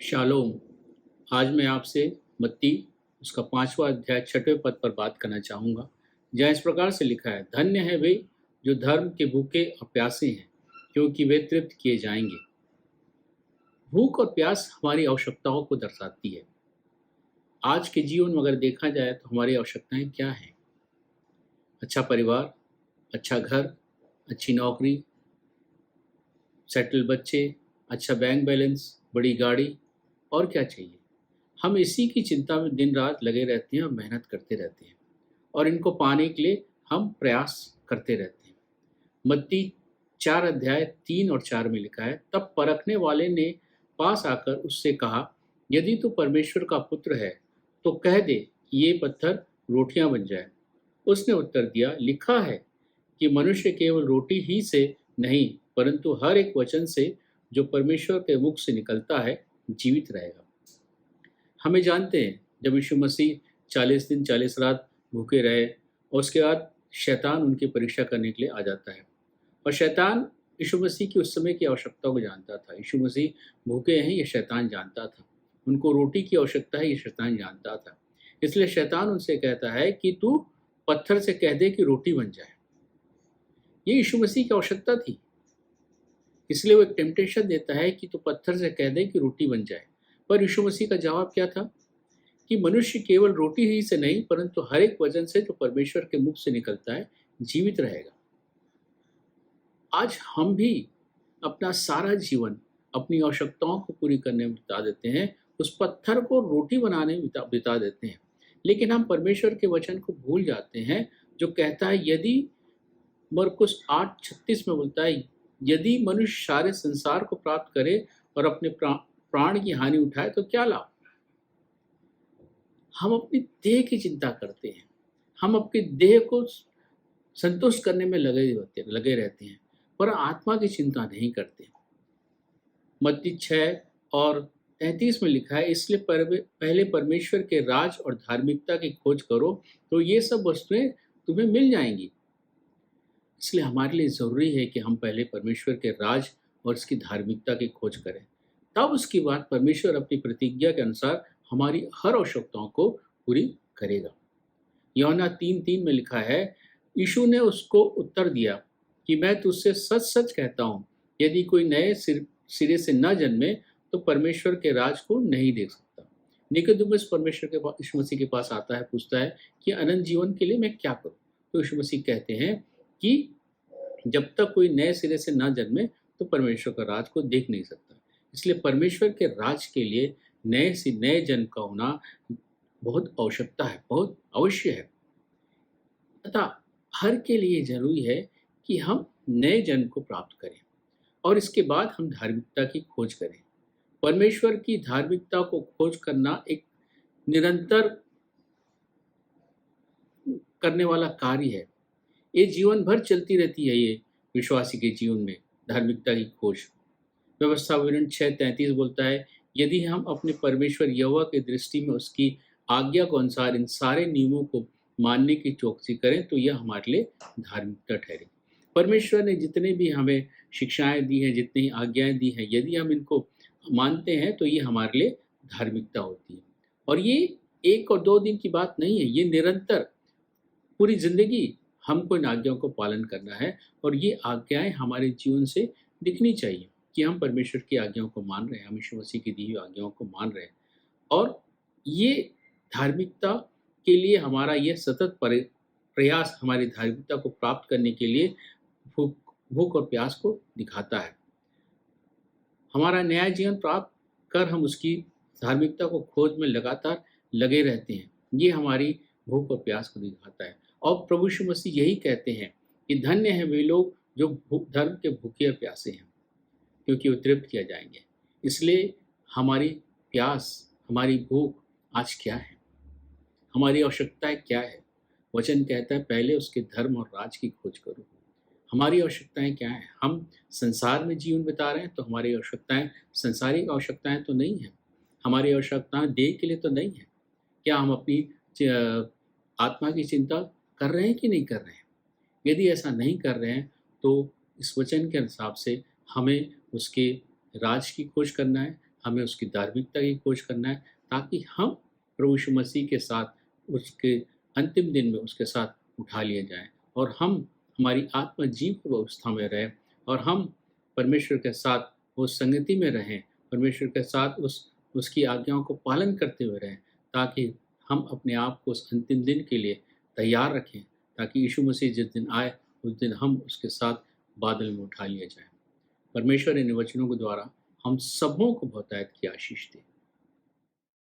Shalom. आज मैं आपसे मत्ती उसका 5वां अध्याय 6वें पद पर बात करना चाहूँगा, जहाँ इस प्रकार से लिखा है, धन्य है वे जो धर्म के भूखे और प्यासे हैं, क्योंकि वे तृप्त किए जाएंगे। भूख और प्यास हमारी आवश्यकताओं को दर्शाती है। आज के जीवन में अगर देखा जाए तो हमारी आवश्यकताएं क्या हैं? अच्छा परिवार, अच्छा घर, अच्छी नौकरी, सेटल बच्चे, अच्छा बैंक बैलेंस, बड़ी गाड़ी, और क्या चाहिए? हम इसी की चिंता में दिन रात लगे रहते हैं और मेहनत करते रहते हैं, और इनको पाने के लिए हम प्रयास करते रहते हैं। मत्ती 4 अध्याय 3 और 4 में लिखा है, तब परखने वाले ने पास आकर उससे कहा, यदि तू परमेश्वर का पुत्र है तो कह दे कि ये पत्थर रोटियां बन जाए। उसने उत्तर दिया, लिखा है कि मनुष्य केवल रोटी ही से नहीं परंतु हर एक वचन से जो परमेश्वर के मुख से निकलता है जीवित रहेगा। हमें जानते हैं, जब यीशु मसीह 40 दिन 40 रात भूखे रहे और उसके बाद शैतान उनकी परीक्षा करने के लिए आ जाता है, और शैतान यीशु मसीह की उस समय की आवश्यकताओं को जानता था। यीशु मसीह भूखे हैं ये शैतान जानता था, उनको रोटी की आवश्यकता है ये शैतान जानता था। इसलिए शैतान उनसे कहता है कि तू पत्थर से कह दे कि रोटी बन जाए। ये यीशु मसीह की आवश्यकता थी, इसलिए वो एक टेम्पटेशन देता है कि तू पत्थर से कह दे कि रोटी बन जाए। पर यीशु मसीह का जवाब क्या था? कि मनुष्य केवल रोटी ही से नहीं परंतु हर एक वचन से जो परमेश्वर के मुख से निकलता है जीवित रहेगा। आज हम भी अपना सारा जीवन अपनी आवश्यकताओं को पूरी करने में बिता देते हैं, उस पत्थर को रोटी बनाने में बिता देते हैं, लेकिन हम परमेश्वर के वचन को भूल जाते हैं जो कहता है, यदि मरकुस 8:36 में बोलता है, यदि मनुष्य सारे संसार को प्राप्त करे और अपने प्राण की हानि उठाए तो क्या लाभ? हम अपनी देह की चिंता करते हैं, हम अपनी देह को संतुष्ट करने में लगे रहते हैं, पर आत्मा की चिंता नहीं करते। मत्ती 6 और 33 में लिखा है, इसलिए पहले परमेश्वर के राज और धार्मिकता की खोज करो तो ये सब वस्तुएं तुम्हें मिल जाएंगी। इसलिए हमारे लिए ज़रूरी है कि हम पहले परमेश्वर के राज और इसकी धार्मिकता की खोज करें, तब उसके बाद परमेश्वर अपनी प्रतिज्ञा के अनुसार हमारी हर आवश्यकताओं को पूरी करेगा। यूहन्ना 3:3 में लिखा है, यीशु ने उसको उत्तर दिया कि मैं तुझसे सच सच कहता हूँ, यदि कोई नए सिरे से न जन्मे तो परमेश्वर के राज को नहीं देख सकता। निकोदेमुस परमेश्वर के पास, यीशु मसीह के पास आता है, पूछता है कि अनंत जीवन के लिए मैं क्या करूँ? तो यीशु मसीह कहते हैं कि जब तक कोई नए सिरे से न जन्मे तो परमेश्वर का राज को देख नहीं सकता। इसलिए परमेश्वर के राज के लिए नए जन्म का होना बहुत आवश्यकता है, बहुत अवश्य है। तथा हर के लिए जरूरी है कि हम नए जन्म को प्राप्त करें और इसके बाद हम धार्मिकता की खोज करें। परमेश्वर की धार्मिकता को खोज करना एक निरंतर करने वाला कार्य है। ये जीवन भर चलती रहती है, ये विश्वासी के जीवन में धार्मिकता की खोज। व्यवस्था विवरण 6:33 बोलता है, यदि हम अपने परमेश्वर यहोवा की दृष्टि में उसकी आज्ञा के अनुसार इन सारे नियमों को मानने की चौकसी करें तो यह हमारे लिए धार्मिकता ठहरे। परमेश्वर ने जितने भी हमें शिक्षाएं दी हैं, जितनी आज्ञाएं दी हैं, यदि हम इनको मानते हैं तो ये हमारे लिए धार्मिकता होती है। और ये 1 और 2 दिन की बात नहीं है, ये निरंतर पूरी जिंदगी हमको इन आज्ञाओं को पालन करना है, और ये आज्ञाएं हमारे जीवन से दिखनी चाहिए कि हम परमेश्वर की आज्ञाओं को मान रहे हैं, हम यीशु मसीह की दी हुई आज्ञाओं को मान रहे हैं। और ये धार्मिकता के लिए हमारा ये सतत प्रयास हमारी धार्मिकता को प्राप्त करने के लिए भूख और प्यास को दिखाता है। हमारा नया जीवन प्राप्त कर हम उसकी धार्मिकता को खोज में लगातार लगे रहते हैं, ये हमारी भूख और प्यास को दिखाता है। और प्रभु यीशु मसीह यही कहते हैं कि धन्य है वे लोग जो धर्म के भूखे और प्यासे हैं, क्योंकि वो तृप्त किया जाएंगे। इसलिए हमारी प्यास, हमारी भूख आज क्या है, हमारी आवश्यकताएं क्या है? वचन कहता है पहले उसके धर्म और राज की खोज करो। हमारी आवश्यकताएं क्या हैं? हम संसार में जीवन बिता रहे हैं तो हमारी आवश्यकताएं संसारिक आवश्यकताएं तो नहीं हैं, हमारी आवश्यकताएं देह के लिए तो नहीं है। क्या हम अपनी आत्मा की चिंता कर रहे हैं कि नहीं कर रहे हैं? यदि ऐसा नहीं कर रहे हैं तो इस वचन के हिसाब से हमें उसके राज की खोज करना है, हमें उसकी धार्मिकता की खोज करना है, ताकि हम प्रभु यीशु मसीह के साथ उसके अंतिम दिन में उसके साथ उठा लिए जाएँ और हम हमारी आत्मा जीव अवस्था में रहे और हम परमेश्वर के साथ उस संगति में रहें, परमेश्वर के साथ उसकी आज्ञाओं को पालन करते हुए रहें, ताकि हम अपने आप को उस अंतिम दिन के लिए तैयार रखें, ताकि यीशु मसीह जिस दिन आए, उस दिन हम उसके साथ बादल में उठा लिए जाएँ। परमेश्वर इन वचनों के द्वारा हम सबों को बहुतायत की आशीष दे।